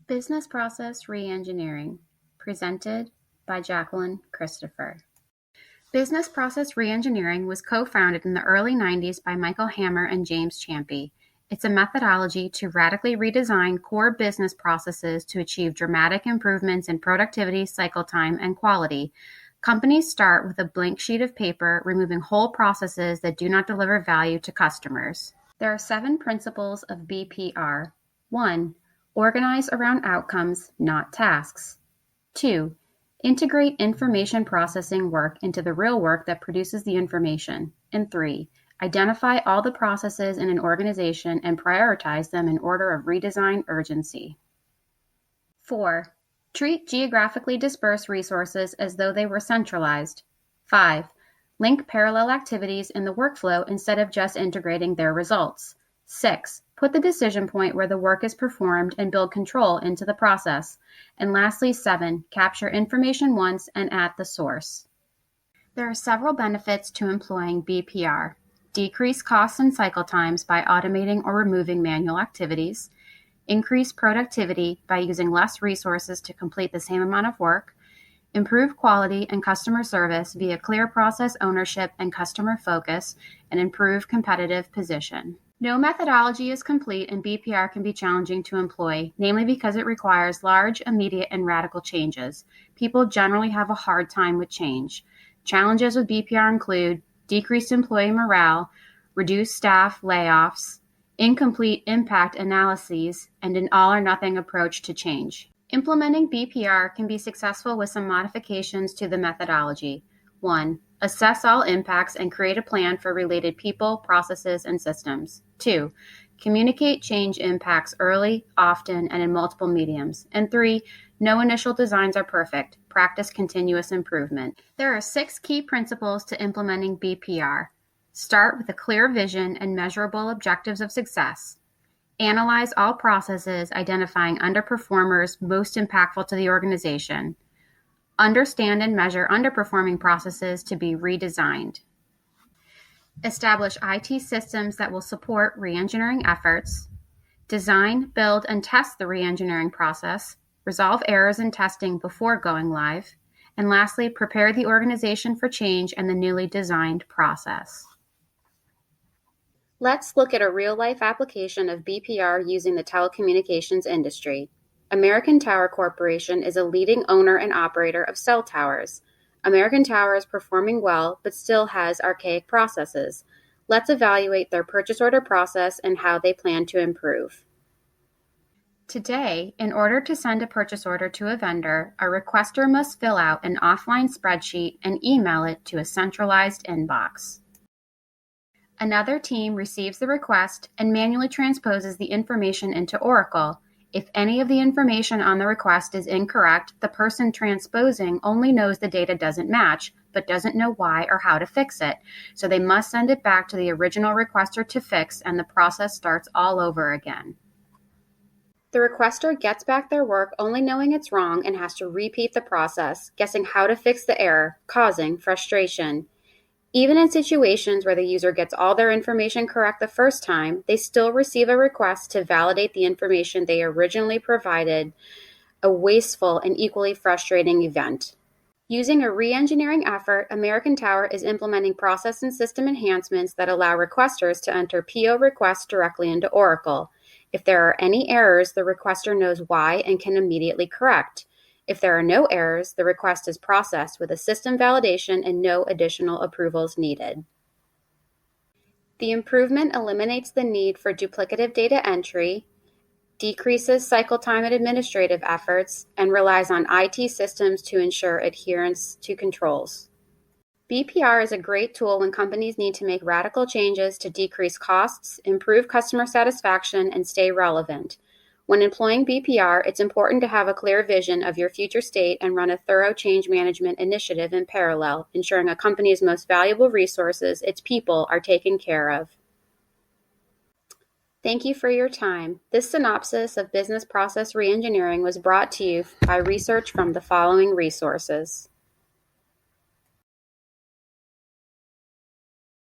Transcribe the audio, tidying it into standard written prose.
Business Process Reengineering, presented by Jacqueline Christopher. Business Process Reengineering was co-founded in the early 90s by Michael Hammer and James Champy. It's a methodology to radically redesign core business processes to achieve dramatic improvements in productivity, cycle time, and quality. Companies start with a blank sheet of paper, removing whole processes that do not deliver value to customers. There are 7 principles of BPR. 1. Organize around outcomes, not tasks. 2. Integrate information processing work into the real work that produces the information. And 3. Identify all the processes in an organization and prioritize them in order of redesign urgency. 4. Treat geographically dispersed resources as though they were centralized. 5. Link parallel activities in the workflow instead of just integrating their results. 6. Put the decision point where the work is performed and build control into the process. And lastly, 7. Capture information once and at the source. There are several benefits to employing BPR. Decrease costs and cycle times by automating or removing manual activities. Increase productivity by using less resources to complete the same amount of work. Improve quality and customer service via clear process ownership and customer focus, and improve competitive position. No methodology is complete, and BPR can be challenging to employ, namely because it requires large, immediate, and radical changes. People generally have a hard time with change. Challenges with BPR include decreased employee morale, reduced staff layoffs, incomplete impact analyses, and an all-or-nothing approach to change. Implementing BPR can be successful with some modifications to the methodology. 1. Assess all impacts and create a plan for related people, processes, and systems. 2. Communicate change impacts early, often, and in multiple mediums. And 3. No initial designs are perfect. Practice continuous improvement. There are 6 key principles to implementing BPR. Start with a clear vision and measurable objectives of success. Analyze all processes, identifying underperformers most impactful to the organization. Understand and measure underperforming processes to be redesigned. Establish IT systems that will support reengineering efforts. Design, build, and test the reengineering process. Resolve errors in testing before going live. And lastly, prepare the organization for change and the newly designed process. Let's look at a real-life application of BPR using the telecommunications industry. American Tower Corporation is a leading owner and operator of cell towers. American Tower is performing well, but still has archaic processes. Let's evaluate their purchase order process and how they plan to improve. Today, in order to send a purchase order to a vendor, a requester must fill out an offline spreadsheet and email it to a centralized inbox. Another team receives the request and manually transposes the information into Oracle. If any of the information on the request is incorrect, the person transposing only knows the data doesn't match, but doesn't know why or how to fix it. So they must send it back to the original requester to fix, and the process starts all over again. The requester gets back their work only knowing it's wrong and has to repeat the process, guessing how to fix the error, causing frustration. Even in situations where the user gets all their information correct the first time, they still receive a request to validate the information they originally provided, a wasteful and equally frustrating event. Using a re-engineering effort, American Tower is implementing process and system enhancements that allow requesters to enter PO requests directly into Oracle. If there are any errors, the requester knows why and can immediately correct. If there are no errors, the request is processed with a system validation and no additional approvals needed. The improvement eliminates the need for duplicative data entry, decreases cycle time and administrative efforts, and relies on IT systems to ensure adherence to controls. BPR is a great tool when companies need to make radical changes to decrease costs, improve customer satisfaction, and stay relevant. When employing BPR, it's important to have a clear vision of your future state and run a thorough change management initiative in parallel, ensuring a company's most valuable resources, its people, are taken care of. Thank you for your time. This synopsis of business process reengineering was brought to you by research from the following resources.